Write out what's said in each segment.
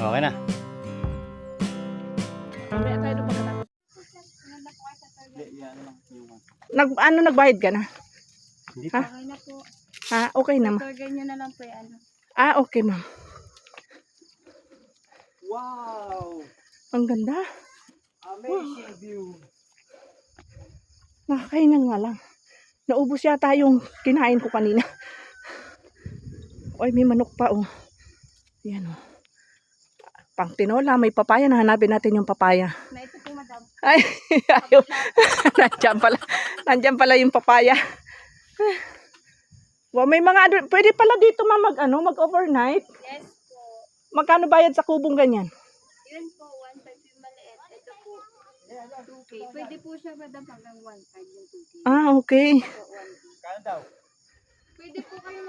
Okay na. Mamaya tayo doon pagkatapos. Nagbayad ka na? Hindi ha? pa. Okay na po. Ha, okay na ma. Torgay nyo na lang po yan. Okay ma'am. Wow! Ang ganda. Amazing view. Nakakainan nga lang. Naubos yata yung kinain ko kanina. Oy, may manok pa oh. Yan oh. Pang tinola, may papaya. Nahanapin natin yung papaya. Na ito po, madam. Ay, ayaw. Nandiyan pala yung papaya. Wow, may mga pwede pala dito mag-overnight. Yes po. Magkano bayad sa kubong ganyan? Yun po, 1.5 yung maliit. Ito po, 2K. Pwede po siya, madam, hanggang 1.5 yung 2K. Okay. Kano daw? Pwede po kayo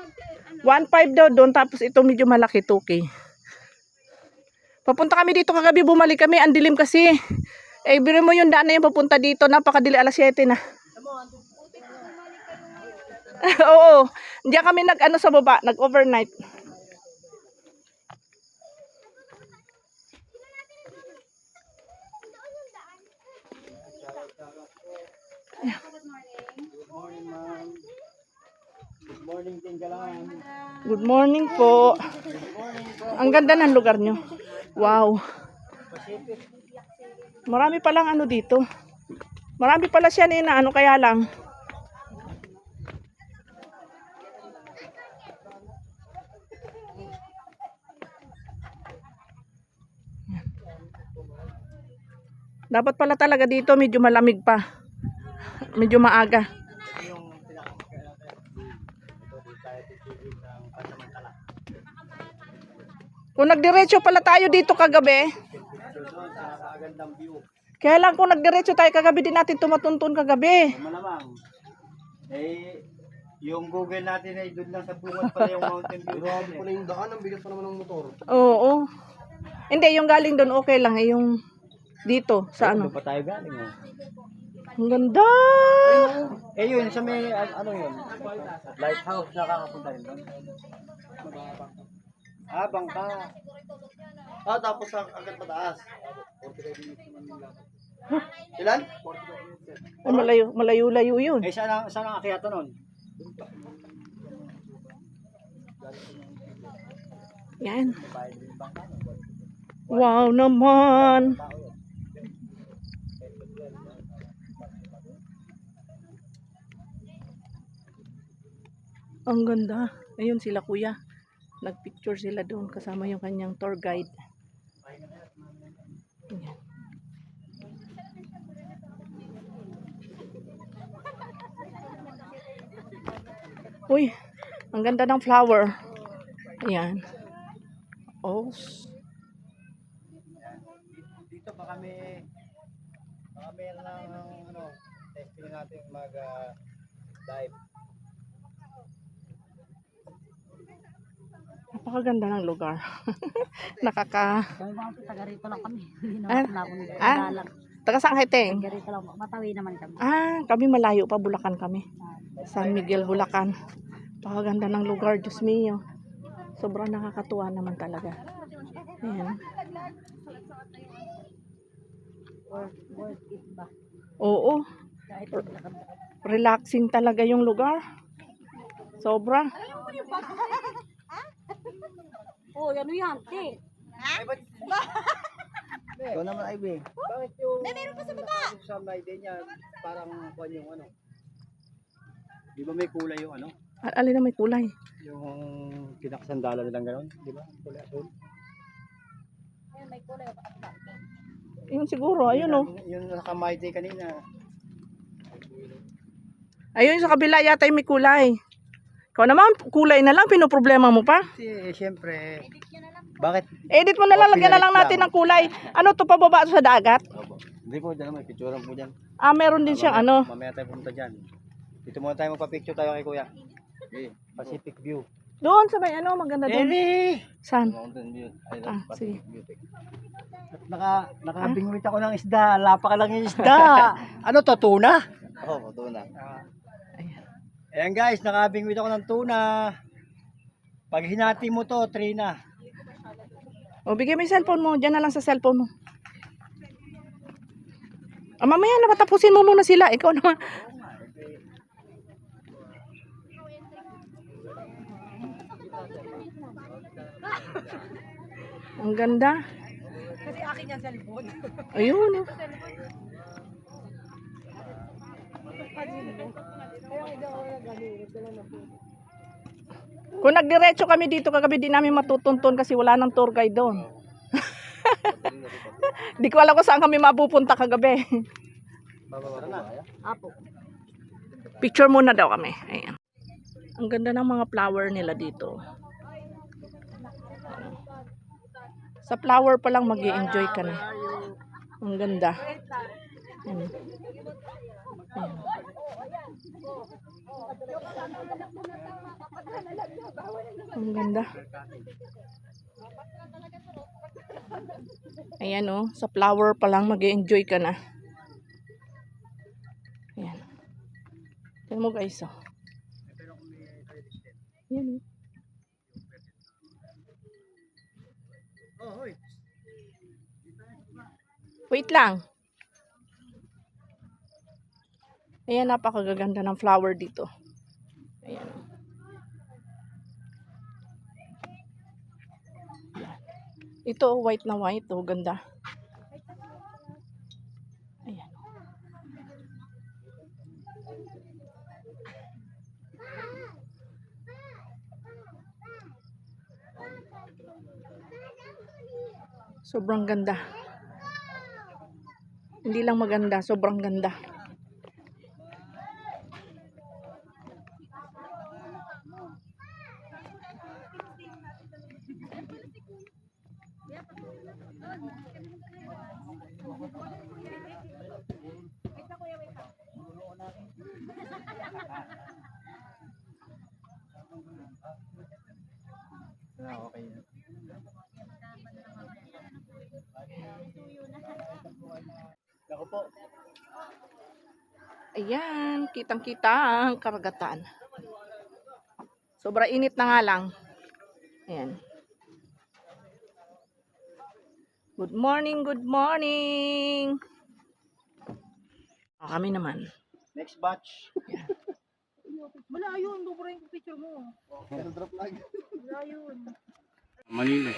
1.5 daw doon, tapos ito medyo malaki, 2K. Papunta kami dito kagabi, bumalik kami, ang dilim kasi. Biro mo yung daan na yung papunta dito, napakadili, alas 7 na. Oo, diyan kami sa baba, nag-overnight. Good morning, ma'am. Good morning, Tinggalan. Good morning po. Ang ganda ng lugar nyo. Wow. Marami palang dito. Marami pala siya na kaya lang. Dapat pala talaga dito medyo malamig pa. Medyo maaga. Kung nagdiretso pala tayo dito kagabi. Kaya lang kung nagdiretso tayo kagabi, din natin tumatuntun kagabi. Malamang. Yung Google natin ay doon lang sa bungat pala yung Mountain View. Grabe pala yung daan, ang bigat pa naman ng motor. Oo. Hindi, yung galing doon okay lang. Yung dito, sa Doon pa tayo galing. Ang ganda! Yun, sa may, yun? Lighthouse, nakakapunta rin doon. Bangka. Tapos agad pataas. Ilan? Malayo-layo yun. Saan ang akyata nun? Yan. Wow naman! Ang ganda. Ayun sila kuya. Nagpicture sila doon kasama yung kanyang tour guide. Ayan. Uy, ang ganda ng flower. Ayan. Oh. Dito baka meron ng testing natin mag-dive. Napakaganda ng lugar. Nakaka... Kami mga taga rito lang kami. Hindi naman ako nagdadalang. Taga saan kayo, Teng? Taga rito lang. Matawi naman kami. Kami malayo pa, Bulacan kami. San Miguel, Bulacan. Napakaganda ng lugar, Diyos mio. Sobrang nakakatuwa naman talaga. Ayan. Worth it ba? Oo. Kahit Relaxing talaga yung lugar. Sobra. oh, ano yan? Te. Ikaw naman, Ivy. Bakit yung... meron pa sa baba! Sa idea niya, parang yung Di ba may kulay yung Alin na may kulay? Yung pinakasandala nilang gano'n, di ba? Kulay asul. Ayun, may kulay. Yun siguro, ayun oh. Yung nakamayday kanina. Ayun sa kabila yata yung may kulay. Ikaw naman, kulay na lang, pinoproblema mo pa. Siyempre, bakit? Edit mo na lang, lagyan na lang natin ng kulay. Ano to, pababa sa dagat? Hindi po, dyan may picture po dyan. Meron din siyang Mamaya tayo pumunta dyan. Dito muna tayo magpa-picture tayo kay Kuya. Pacific View. Doon sa may maganda doon. Saan? Mountain View. Sige. Nakabingwit ako ng isda. Lapa ka lang yung isda. Ano to, tuna? Oo, tuna. Ayan guys, nakabingwit ako ng tuna. Pag hinati mo to, 3 na. O, bigay mo yung cellphone mo. Diyan na lang sa cellphone mo. Ah, mamaya na, patapusin mo muna sila. Ikaw naman. Ang ganda. Kasi akin yung cellphone. Ayun. Oh. Kung nagdiretso kami dito kagabi, di namin matutuntun kasi wala nang tour guide doon. Di ko alam kung saan kami mapupunta kagabi. Apo. Picture muna daw kami. Ayan. Ang ganda ng mga flower nila dito. Sa flower pa lang mag-i-enjoy ka na. Ang ganda. Ayan. Ayan. Ang ganda. Ayan oh, sa flower pa lang mag-i-enjoy ka na. Ayan. Tignan mo guys oh. Ayan oh. Wait lang. Ayan, napakaganda ng flower dito. Ayan. Ito, white na white. Oh, ganda. Ayan. Sobrang ganda. Hindi lang maganda, sobrang ganda. Okay. Ako po. Ayan, kitang-kita ang karagatan. Sobra init na nga lang. Ayan. Good morning, good morning. O, kami naman. Next batch. Wala yun, bubura yung picture mo. Drop lang. Wala yun. Manila.